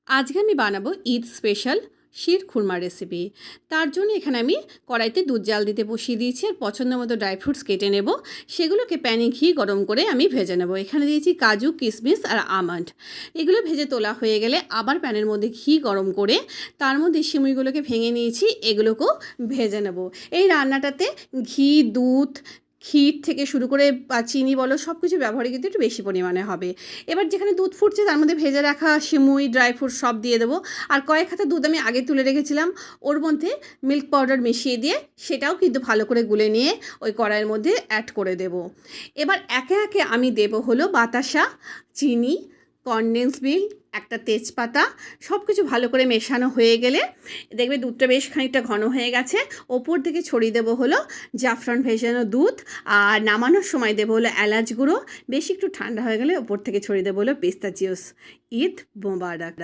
আজকে আমি বানাবো ঈদ স্পেশাল শির খুরমা রেসিপি। তার জন্য এখানে আমি কড়াইতে দুধ জাল দিতে বসিয়ে দিয়েছি আর পছন্দ মতো ড্রাই ফ্রুটস কেটে নেব। সেগুলোকে প্যানে ঘি গরম করে আমি ভেজে নেব। এখানে দিয়েছি কাজু, কিশমিশ আর আমন্ড। এগুলো ভেজে তোলা হয়ে গেলে আবার প্যানের মধ্যে ঘি গরম করে তার মধ্যে সিমুইগুলোকে ভেঙে নিয়েছি, এগুলোকেও ভেজে নেব। এই রান্নাটাতে ঘি, দুধ, ক্ষীর থেকে শুরু করে চিনি বলো সব কিছু ব্যবহারে কিন্তু একটু বেশি পরিমাণে হবে। এবার যেখানে দুধ ফুটছে তার মধ্যে ভেজে রাখা সিমুই, ড্রাই ফ্রুট সব দিয়ে দেবো। আর কয়েক হাতা দুধ আমি আগে তুলে রেখেছিলাম, ওর মধ্যে মিল্ক পাউডার মিশিয়ে দিয়ে সেটাও কিন্তু ভালো করে গুলে নিয়ে ওই কড়াইয়ের মধ্যে অ্যাড করে দেব। এবার একে একে আমি দেব হলো বাতাসা, চিনি, কনডেন্স মিল্ক, একটা তেজপাতা, সব কিছু ভালো করে মেশানো হয়ে গেলে দেখবে দুধটা বেশ খানিকটা ঘন হয়ে গেছে। ওপর থেকে ছড়িয়ে দেবো হলো জাফরান ভেজানো দুধ, আর নামানোর সময় দেবো হলো এলাচ গুঁড়ো। বেশি একটু ঠান্ডা হয়ে গেলে ওপর থেকে ছড়িয়ে দেবো হলো পিস্তাচিওস। ঈদ মোবারক।